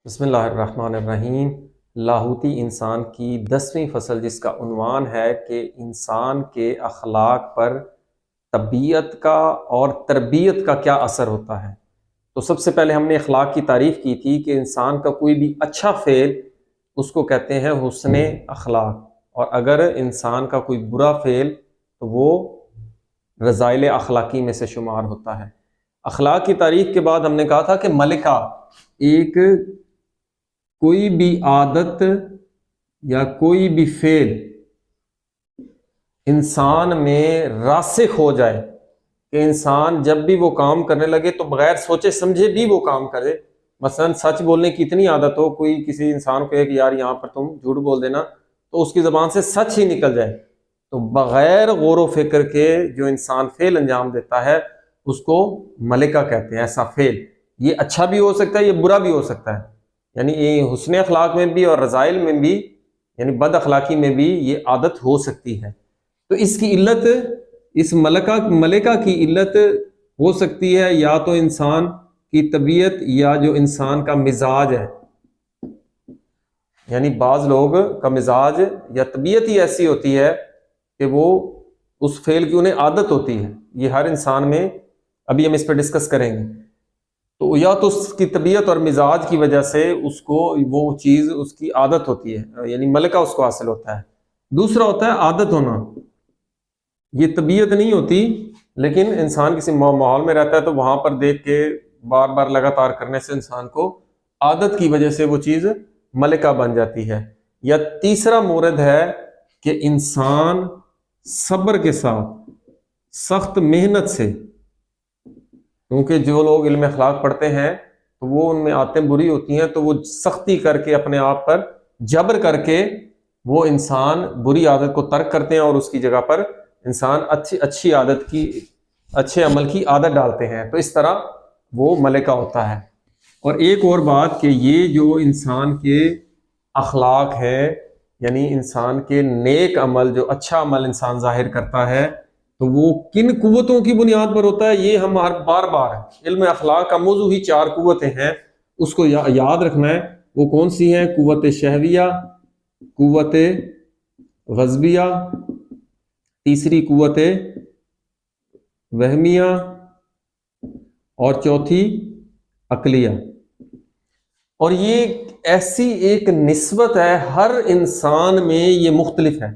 بسم اللہ الرحمن الرحیم۔ لاہوتی انسان کی 10ویں فصل، جس کا عنوان ہے کہ انسان کے اخلاق پر طبیعت کا اور تربیت کا کیا اثر ہوتا ہے۔ تو سب سے پہلے ہم نے اخلاق کی تعریف کی تھی کہ انسان کا کوئی بھی اچھا فعل اس کو کہتے ہیں حسن اخلاق، اور اگر انسان کا کوئی برا فعل تو وہ رذائل اخلاقی میں سے شمار ہوتا ہے۔ اخلاق کی تعریف کے بعد ہم نے کہا تھا کہ ملکہ ایک کوئی بھی عادت یا کوئی بھی فعل انسان میں راسخ ہو جائے کہ انسان جب بھی وہ کام کرنے لگے تو بغیر سوچے سمجھے بھی وہ کام کرے۔ مثلا سچ بولنے کی اتنی عادت ہو، کوئی کسی انسان کو کہے کہ یار یہاں پر تم جھوٹ بول دینا، تو اس کی زبان سے سچ ہی نکل جائے، تو بغیر غور و فکر کے جو انسان فعل انجام دیتا ہے اس کو ملکہ کہتے ہیں۔ ایسا فعل یہ اچھا بھی ہو سکتا ہے، یہ برا بھی ہو سکتا ہے، یعنی یہ حسن اخلاق میں بھی اور رذائل میں بھی، یعنی بد اخلاقی میں بھی یہ عادت ہو سکتی ہے۔ تو اس کی علت، اس ملکہ کی علت ہو سکتی ہے یا تو انسان کی طبیعت یا جو انسان کا مزاج ہے، یعنی بعض لوگ کا مزاج یا طبیعت ہی ایسی ہوتی ہے کہ وہ اس فعل کی انہیں عادت ہوتی ہے۔ یہ ہر انسان میں، ابھی ہم اس پہ ڈسکس کریں گے، تو یا تو اس کی طبیعت اور مزاج کی وجہ سے اس کو وہ چیز اس کی عادت ہوتی ہے، یعنی ملکہ اس کو حاصل ہوتا ہے۔ دوسرا ہوتا ہے عادت ہونا، یہ طبیعت نہیں ہوتی، لیکن انسان کسی ماحول میں رہتا ہے تو وہاں پر دیکھ کے بار بار لگاتار کرنے سے انسان کو عادت کی وجہ سے وہ چیز ملکہ بن جاتی ہے۔ یا تیسرا مورد ہے کہ انسان صبر کے ساتھ، سخت محنت سے، کیونکہ جو لوگ علم اخلاق پڑھتے ہیں تو وہ ان میں عادتیں بری ہوتی ہیں، تو وہ سختی کر کے اپنے آپ پر جبر کر کے وہ انسان بری عادت کو ترک کرتے ہیں اور اس کی جگہ پر انسان اچھی عادت کی، اچھے عمل کی عادت ڈالتے ہیں، تو اس طرح وہ ملکہ ہوتا ہے۔ اور ایک اور بات کہ یہ جو انسان کے اخلاق ہے، یعنی انسان کے نیک عمل، جو اچھا عمل انسان ظاہر کرتا ہے، تو وہ کن قوتوں کی بنیاد پر ہوتا ہے، یہ ہم بار بار علم اخلاق کا موضوع ہی 4 قوتیں ہیں، اس کو یاد رکھنا ہے۔ وہ کون سی ہیں؟ قوت شہویہ، قوت غضبیہ، تیسری قوت وہمیہ، اور چوتھی عقلیہ۔ اور یہ ایسی ایک نسبت ہے، ہر انسان میں یہ مختلف ہے۔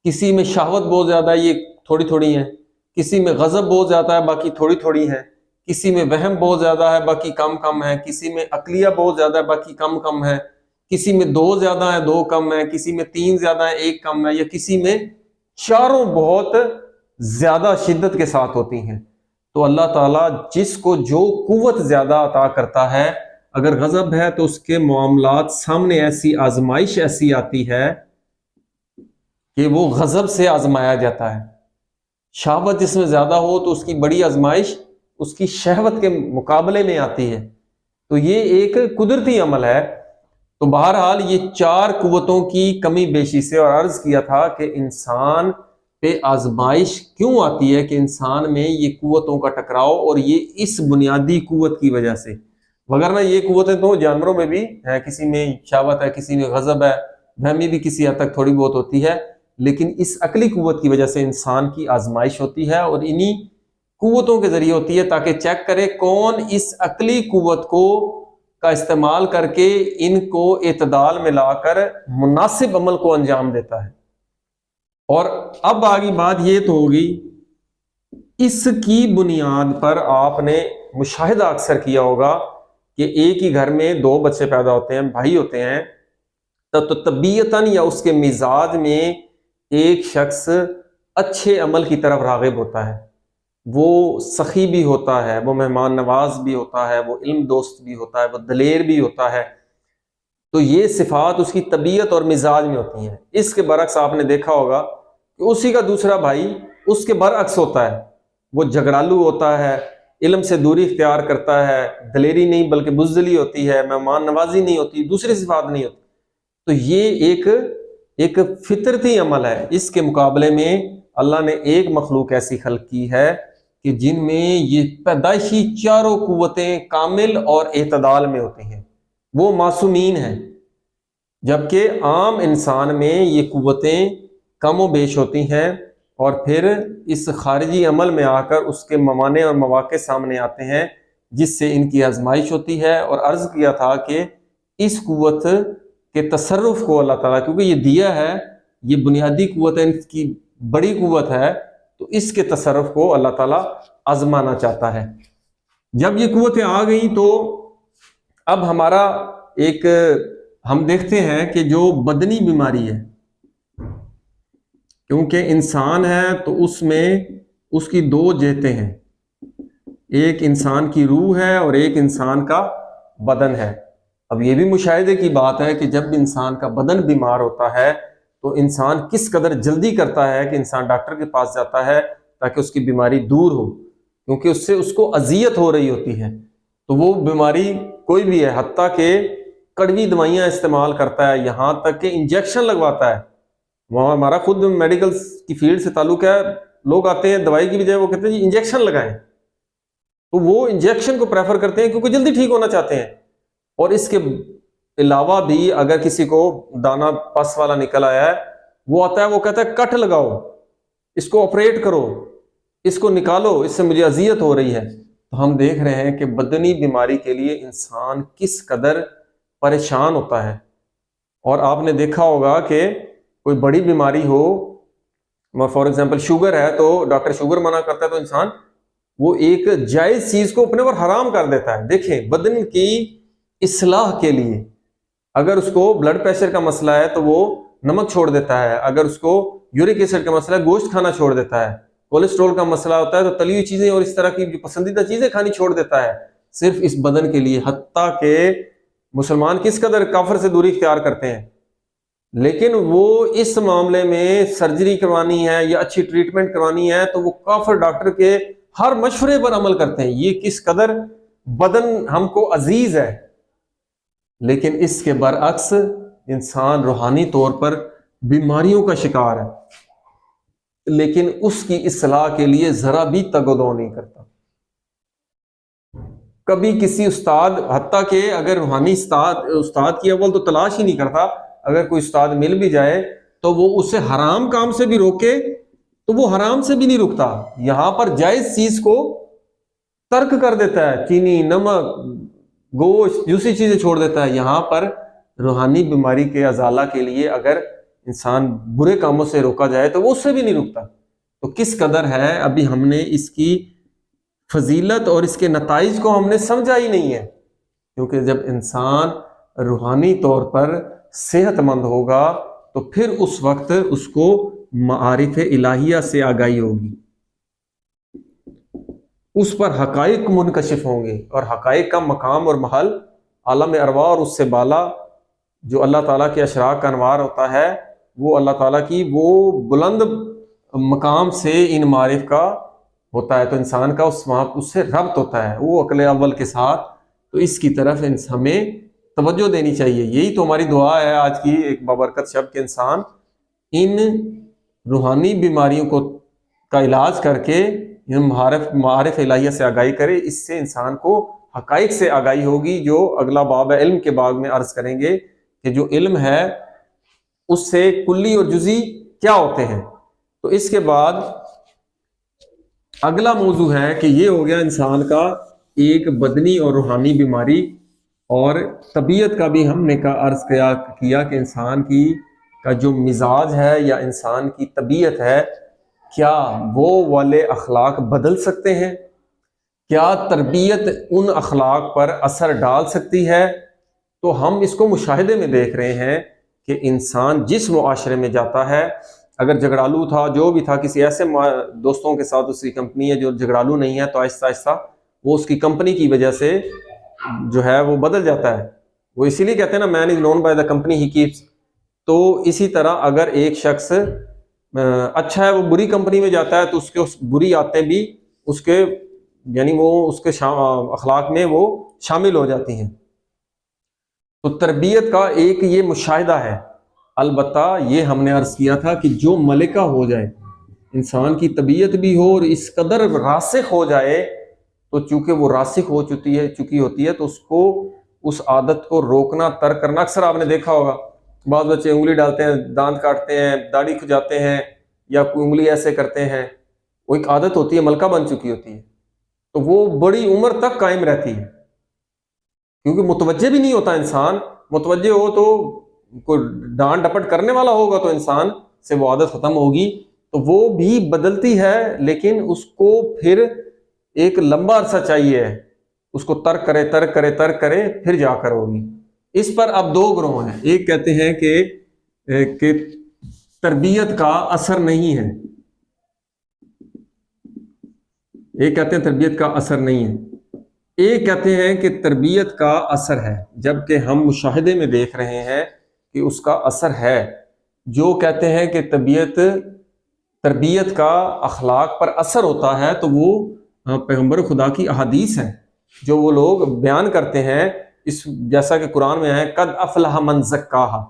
کسی میں شہوت بہت زیادہ ہے، یہ تھوڑی تھوڑی ہیں، کسی میں غضب بہت زیادہ ہے، باقی تھوڑی تھوڑی ہیں، کسی میں وہم بہت زیادہ ہے، باقی کم کم ہے، کسی میں عقلیہ بہت زیادہ ہے، باقی کم کم ہے، کسی میں 2 زیادہ ہے 2 کم ہے، کسی میں 3 زیادہ ہے 1 کم ہے، یا کسی میں چاروں بہت زیادہ شدت کے ساتھ ہوتی ہیں۔ تو اللہ تعالیٰ جس کو جو قوت زیادہ عطا کرتا ہے، اگر غضب ہے تو اس کے معاملات سامنے ایسی آزمائش ایسی آتی ہے کہ وہ غضب سے آزمایا جاتا ہے۔ شہوت جس میں زیادہ ہو تو اس کی بڑی آزمائش اس کی شہوت کے مقابلے میں آتی ہے۔ تو یہ ایک قدرتی عمل ہے۔ تو بہرحال یہ 4 قوتوں کی کمی بیشی سے، اور عرض کیا تھا کہ انسان پہ آزمائش کیوں آتی ہے کہ انسان میں یہ قوتوں کا ٹکراؤ، اور یہ اس بنیادی قوت کی وجہ سے، وگرنہ یہ قوتیں تو جانوروں میں بھی ہیں، کسی میں شہوت ہے، کسی میں غضب ہے، وہمی بھی کسی حد تک تھوڑی بہت ہوتی ہے، لیکن اس عقلی قوت کی وجہ سے انسان کی آزمائش ہوتی ہے، اور انہی قوتوں کے ذریعے ہوتی ہے تاکہ چیک کرے کون اس عقلی قوت کو کا استعمال کر کے ان کو اعتدال میں لا کر مناسب عمل کو انجام دیتا ہے۔ اور اب آگے بات یہ تو ہوگی، اس کی بنیاد پر آپ نے مشاہدہ اکثر کیا ہوگا کہ ایک ہی گھر میں 2 بچے پیدا ہوتے ہیں، بھائی ہوتے ہیں، تو طبیعتاً یا اس کے مزاج میں ایک شخص اچھے عمل کی طرف راغب ہوتا ہے، وہ سخی بھی ہوتا ہے، وہ مہمان نواز بھی ہوتا ہے، وہ علم دوست بھی ہوتا ہے، وہ دلیر بھی ہوتا ہے۔ تو یہ صفات اس کی طبیعت اور مزاج میں ہوتی ہیں۔ اس کے برعکس آپ نے دیکھا ہوگا کہ اسی کا دوسرا بھائی اس کے برعکس ہوتا ہے، وہ جھگڑالو ہوتا ہے، علم سے دوری اختیار کرتا ہے، دلیری نہیں بلکہ بزدلی ہوتی ہے، مہمان نوازی نہیں ہوتی، دوسری صفات نہیں ہوتی۔ تو یہ ایک فطرتی عمل ہے۔ اس کے مقابلے میں اللہ نے ایک مخلوق ایسی خلق کی ہے کہ جن میں یہ پیدائشی 4 قوتیں کامل اور اعتدال میں ہوتی ہیں۔ وہ معصومین ہیں، جبکہ عام انسان میں یہ قوتیں کم و بیش ہوتی ہیں، اور پھر اس خارجی عمل میں آ کر اس کے موانع اور مواقع سامنے آتے ہیں جس سے ان کی آزمائش ہوتی ہے۔ اور عرض کیا تھا کہ اس قوت کے تصرف کو اللہ تعالیٰ، کیونکہ یہ دیا ہے، یہ بنیادی قوت ہے، ان کی بڑی قوت ہے، تو اس کے تصرف کو اللہ تعالیٰ آزمانا چاہتا ہے۔ جب یہ قوتیں آ گئیں تو اب ہمارا ایک ہم دیکھتے ہیں کہ جو بدنی بیماری ہے، کیونکہ انسان ہے تو اس میں اس کی دو جہتیں ہیں، ایک انسان کی روح ہے اور ایک انسان کا بدن ہے۔ اب یہ بھی مشاہدے کی بات ہے کہ جب انسان کا بدن بیمار ہوتا ہے تو انسان کس قدر جلدی کرتا ہے کہ انسان ڈاکٹر کے پاس جاتا ہے تاکہ اس کی بیماری دور ہو، کیونکہ اس سے اس کو اذیت ہو رہی ہوتی ہے۔ تو وہ بیماری کوئی بھی ہے، حتیٰ کہ کڑوی دوائیاں استعمال کرتا ہے، یہاں تک کہ انجیکشن لگواتا ہے۔ وہاں ہمارا خود میڈیکل کی فیلڈ سے تعلق ہے، لوگ آتے ہیں دوائی کی بجائے وہ کہتے ہیں جی انجیکشن لگائیں، تو وہ انجیکشن کو پریفر کرتے ہیں کیونکہ جلدی ٹھیک ہونا چاہتے ہیں۔ اور اس کے علاوہ بھی اگر کسی کو دانہ پس والا نکل آیا ہے، وہ آتا ہے وہ کہتا ہے کٹ لگاؤ، اس کو آپریٹ کرو، اس کو نکالو، اس سے مجھے اذیت ہو رہی ہے۔ تو ہم دیکھ رہے ہیں کہ بدنی بیماری کے لیے انسان کس قدر پریشان ہوتا ہے۔ اور آپ نے دیکھا ہوگا کہ کوئی بڑی بیماری ہو، فار ایگزامپل شوگر ہے، تو ڈاکٹر شوگر منع کرتا ہے تو انسان وہ ایک جائز چیز کو اپنے پر حرام کر دیتا ہے۔ دیکھیں بدن کی اصلاح کے لیے اگر اس کو بلڈ پریشر کا مسئلہ ہے تو وہ نمک چھوڑ دیتا ہے، اگر اس کو یورک ایسڈ کا مسئلہ ہے گوشت کھانا چھوڑ دیتا ہے، کولیسٹرول کا مسئلہ ہوتا ہے تو تلی ہوئی چیزیں اور اس طرح کی جو پسندیدہ چیزیں کھانی چھوڑ دیتا ہے، صرف اس بدن کے لیے۔ حتیٰ کہ مسلمان کس قدر کافر سے دوری اختیار کرتے ہیں، لیکن وہ اس معاملے میں سرجری کروانی ہے یا اچھی ٹریٹمنٹ کروانی ہے تو وہ کافر ڈاکٹر کے ہر مشورے پر عمل کرتے ہیں۔ یہ کس قدر بدن ہم کو عزیز ہے، لیکن اس کے برعکس انسان روحانی طور پر بیماریوں کا شکار ہے، لیکن اس کی اصلاح کے لیے ذرا بھی تگ و دو نہیں کرتا۔ کبھی کسی استاد، حتیٰ کہ اگر روحانی استاد کی اول تو تلاش ہی نہیں کرتا، اگر کوئی استاد مل بھی جائے تو وہ اسے حرام کام سے بھی روکے تو وہ حرام سے بھی نہیں رکتا، یہاں پر جائز چیز کو ترک کر دیتا ہے، چینی، نمک، گوشت، دوسری چیزیں چھوڑ دیتا ہے۔ یہاں پر روحانی بیماری کے ازالہ کے لیے اگر انسان برے کاموں سے روکا جائے تو وہ اس سے بھی نہیں رکتا۔ تو کس قدر ہے، ابھی ہم نے اس کی فضیلت اور اس کے نتائج کو ہم نے سمجھا ہی نہیں ہے، کیونکہ جب انسان روحانی طور پر صحت مند ہوگا تو پھر اس وقت اس کو معارف الہیہ سے آگاہی ہوگی، اس پر حقائق منکشف ہوں گے، اور حقائق کا مقام اور محل عالم ارواح اور اس سے بالا جو اللہ تعالیٰ کے اشراق کا انوار ہوتا ہے، وہ اللہ تعالیٰ کی وہ بلند مقام سے ان معارف کا ہوتا ہے، تو انسان کا اس سے ربط ہوتا ہے وہ عقل اول کے ساتھ۔ تو اس کی طرف ہمیں توجہ دینی چاہیے۔ یہی تو ہماری دعا ہے آج کی ایک بابرکت شب، کہ انسان ان روحانی بیماریوں کا علاج کر کے معارف الہیہ سے آگاہی کرے۔ اس سے انسان کو حقائق سے آگاہی ہوگی، جو اگلا باب علم کے باب میں عرض کریں گے کہ جو علم ہے اس سے کلی اور جزئی کیا ہوتے ہیں۔ تو اس کے بعد اگلا موضوع ہے کہ یہ ہو گیا انسان کا ایک بدنی اور روحانی بیماری، اور طبیعت کا بھی ہم نے عرض کیا کہ انسان کا جو مزاج ہے یا انسان کی طبیعت ہے، کیا وہ والے اخلاق بدل سکتے ہیں؟ کیا تربیت ان اخلاق پر اثر ڈال سکتی ہے؟ تو ہم اس کو مشاہدے میں دیکھ رہے ہیں کہ انسان جس معاشرے میں جاتا ہے، اگر جھگڑالو تھا، جو بھی تھا، کسی ایسے دوستوں کے ساتھ اس کی کمپنی ہے جو جھگڑالو نہیں ہے، تو آہستہ آہستہ وہ اس کی کمپنی کی وجہ سے جو ہے وہ بدل جاتا ہے۔ وہ اسی لیے کہتے ہیں نا، man is known by the company he keeps. تو اسی طرح اگر ایک شخص اچھا ہے، وہ بری کمپنی میں جاتا ہے تو اس کے بری عادتیں بھی اس کے یعنی وہ اس کے اخلاق میں وہ شامل ہو جاتی ہیں۔ تو تربیت کا ایک یہ مشاہدہ ہے۔ البتہ یہ ہم نے عرض کیا تھا کہ جو ملکہ ہو جائے، انسان کی طبیعت بھی ہو اور اس قدر راسخ ہو جائے، تو چونکہ وہ راسخ ہو چکی ہوتی ہے تو اس کو اس عادت کو روکنا، ترک کرنا. اکثر آپ نے دیکھا ہوگا بعض بچے انگلی ڈالتے ہیں، دانت کاٹتے ہیں، داڑھی کھجاتے ہیں یا کوئی انگلی ایسے کرتے ہیں. وہ ایک عادت ہوتی ہے، ملکہ بن چکی ہوتی ہے، تو وہ بڑی عمر تک قائم رہتی ہے، کیونکہ متوجہ بھی نہیں ہوتا انسان. متوجہ ہو تو کوئی ڈانٹ ڈپٹ کرنے والا ہوگا تو انسان سے وہ عادت ختم ہوگی، تو وہ بھی بدلتی ہے، لیکن اس کو پھر ایک لمبا عرصہ چاہیے، اس کو ترک کرے ترک کرے ترک کرے پھر جا کر ہوگی. اس پر اب دو گروہ ہیں. ایک کہتے ہیں کہ تربیت کا اثر نہیں ہے، ایک کہتے ہیں تربیت کا اثر نہیں ہے، ایک کہتے ہیں کہ تربیت کا اثر ہے، جبکہ ہم مشاہدے میں دیکھ رہے ہیں کہ اس کا اثر ہے. جو کہتے ہیں کہ تربیت کا اخلاق پر اثر ہوتا ہے تو وہ پیغمبر خدا کی احادیث ہیں جو وہ لوگ بیان کرتے ہیں. جیسا کہ قرآن میں ہے قد افلح من زکاہا،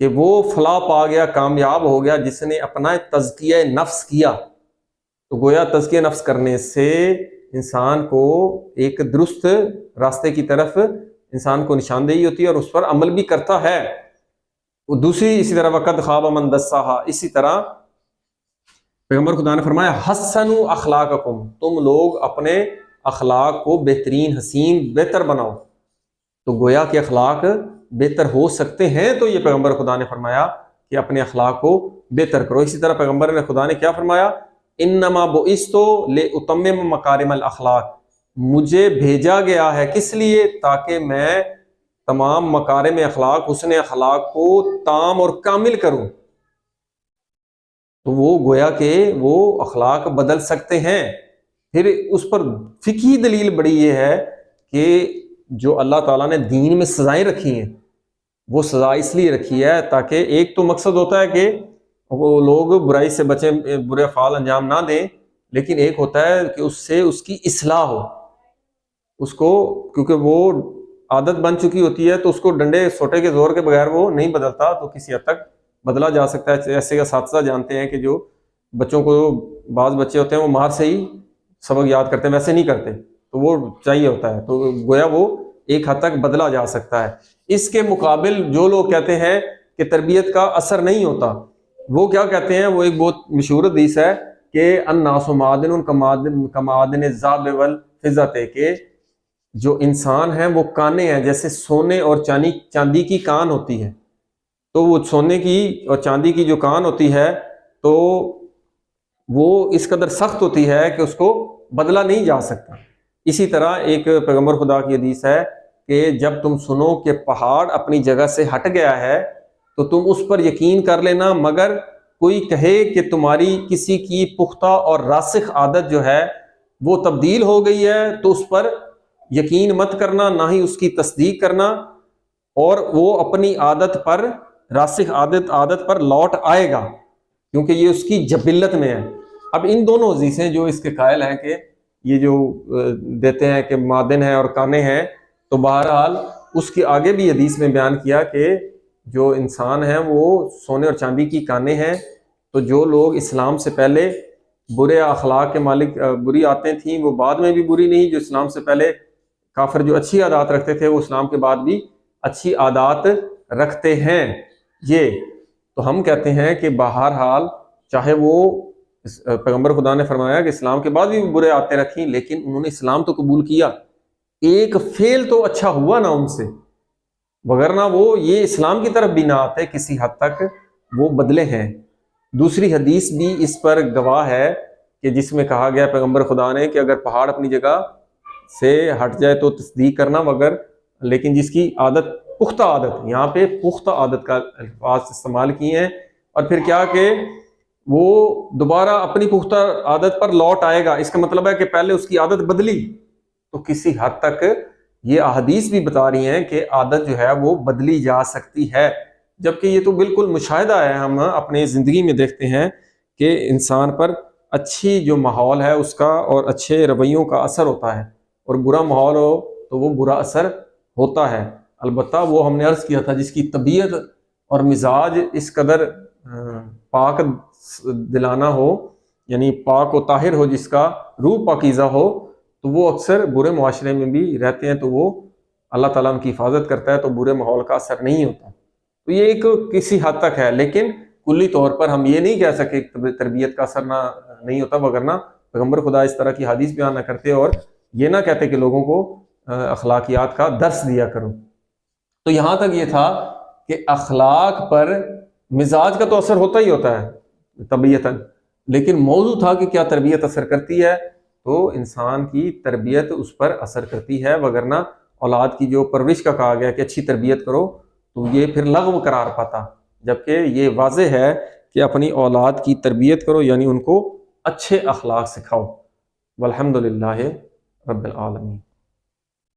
کہ وہ فلاح پا گیا، کامیاب ہو گیا جس نے اپنا تزکیہ نفس کیا. تو گویا تزکیہ نفس کرنے سے انسان کو ایک درست راستے کی طرف انسان کو نشاندہی ہوتی ہے اور اس پر عمل بھی کرتا ہے. وہ دوسری اسی طرح وقد خواب من دساہا، اسی طرح پیغمبر خدا نے فرمایا حسنوا اخلاقکم، تم لوگ اپنے اخلاق کو بہترین، حسین، بہتر بناؤ. تو گویا کہ اخلاق بہتر ہو سکتے ہیں، تو یہ پیغمبر خدا نے فرمایا کہ اپنے اخلاق کو بہتر کرو. اسی طرح پیغمبر خدا نے کیا فرمایا، انما بعثت لاتمم مکارم الاخلاق، مجھے بھیجا گیا ہے کس لیے، تاکہ میں تمام مکارم اخلاق، حسن اخلاق کو تام اور کامل کروں. تو وہ گویا کہ وہ اخلاق بدل سکتے ہیں. پھر اس پر فقہی دلیل بڑی یہ ہے کہ جو اللہ تعالیٰ نے دین میں سزائیں رکھی ہیں، وہ سزا اس لیے رکھی ہے تاکہ ایک تو مقصد ہوتا ہے کہ وہ لوگ برائی سے بچیں، برے افعال انجام نہ دیں، لیکن ایک ہوتا ہے کہ اس سے اس کی اصلاح ہو. اس کو کیونکہ وہ عادت بن چکی ہوتی ہے تو اس کو ڈنڈے سوٹے کے زور کے بغیر وہ نہیں بدلتا، تو کسی حد تک بدلا جا سکتا ہے. ایسے کا اساتذہ جانتے ہیں کہ جو بچوں کو، بعض بچے ہوتے ہیں وہ مار سے ہی سبق یاد کرتے ہیں، ویسے نہیں کرتے، تو وہ چاہیے ہوتا ہے، تو گویا وہ ایک حد تک بدلا جا سکتا ہے. اس کے مقابل جو لوگ کہتے ہیں کہ تربیت کا اثر نہیں ہوتا، وہ کیا کہتے ہیں، وہ ایک بہت مشہور حدیث ہے کہ الناس معدن کمعدن الذهب والفضة، کہ جو انسان ہیں وہ کانیں ہیں جیسے سونے اور چاندی کی کان ہوتی ہے. تو وہ سونے کی اور چاندی کی جو کان ہوتی ہے تو وہ اس قدر سخت ہوتی ہے کہ اس کو بدلا نہیں جا سکتا. اسی طرح ایک پیغمبر خدا کی حدیث ہے کہ جب تم سنو کہ پہاڑ اپنی جگہ سے ہٹ گیا ہے تو تم اس پر یقین کر لینا، مگر کوئی کہے کہ تمہاری کسی کی پختہ اور راسخ عادت جو ہے وہ تبدیل ہو گئی ہے تو اس پر یقین مت کرنا، نہ ہی اس کی تصدیق کرنا، اور وہ اپنی عادت پر، راسخ عادت پر لوٹ آئے گا کیونکہ یہ اس کی جبلت میں ہے. اب ان دونوں حدیثیں جو اس کے قائل ہیں کہ یہ جو دیتے ہیں کہ معدن ہے اور کانے ہیں، تو بہرحال اس کے آگے بھی حدیث میں بیان کیا کہ جو انسان ہیں وہ سونے اور چاندی کی کانے ہیں. تو جو لوگ اسلام سے پہلے برے اخلاق کے مالک، بری عادتیں تھیں، وہ بعد میں بھی بری نہیں. جو اسلام سے پہلے کافر جو اچھی عادات رکھتے تھے وہ اسلام کے بعد بھی اچھی عادات رکھتے ہیں. یہ تو ہم کہتے ہیں کہ بہرحال چاہے وہ پیغمبر خدا نے فرمایا کہ اسلام کے بعد بھی برے عادتیں رکھیں، لیکن انہوں نے اسلام تو قبول کیا، ایک فعل تو اچھا ہوا نا ان سے، وگرنہ وہ یہ اسلام کی طرف بھی نہ آتے، کسی حد تک وہ بدلے ہیں. دوسری حدیث بھی اس پر گواہ ہے کہ جس میں کہا گیا پیغمبر خدا نے کہ اگر پہاڑ اپنی جگہ سے ہٹ جائے تو تصدیق کرنا، مگر لیکن جس کی عادت، پختہ عادت، یہاں پہ پختہ عادت کا الفاظ استعمال کیے ہیں، اور پھر کیا کہ وہ دوبارہ اپنی پختہ عادت پر لوٹ آئے گا. اس کا مطلب ہے کہ پہلے اس کی عادت بدلی. تو کسی حد تک یہ احادیث بھی بتا رہی ہیں کہ عادت جو ہے وہ بدلی جا سکتی ہے، جبکہ یہ تو بالکل مشاہدہ ہے، ہم اپنے زندگی میں دیکھتے ہیں کہ انسان پر اچھی جو ماحول ہے اس کا اور اچھے رویوں کا اثر ہوتا ہے، اور برا ماحول ہو تو وہ برا اثر ہوتا ہے. البتہ وہ ہم نے عرض کیا تھا جس کی طبیعت اور مزاج اس قدر پاک دلانا ہو، یعنی پاک و طاہر ہو، جس کا روح پاکیزہ ہو، تو وہ اکثر برے معاشرے میں بھی رہتے ہیں تو وہ اللہ تعالیٰ ان کی حفاظت کرتا ہے تو برے ماحول کا اثر نہیں ہوتا. تو یہ ایک کسی حد تک ہے، لیکن کلی طور پر ہم یہ نہیں کہہ سکے تربیت کا اثر نہیں ہوتا، وگرنہ پیغمبر خدا اس طرح کی حدیث بیان نہ کرتے اور یہ نہ کہتے کہ لوگوں کو اخلاقیات کا درس دیا کرو. تو یہاں تک یہ تھا کہ اخلاق پر مزاج کا تو اثر ہوتا ہی ہوتا ہے طبیعتاً، لیکن موضوع تھا کہ کیا تربیت اثر کرتی ہے. تو انسان کی تربیت اس پر اثر کرتی ہے، وگرنہ اولاد کی جو پرورش کا کہا گیا کہ اچھی تربیت کرو تو یہ پھر لغو قرار پاتا، جبکہ یہ واضح ہے کہ اپنی اولاد کی تربیت کرو، یعنی ان کو اچھے اخلاق سکھاؤ. والحمد للہ رب العالمین.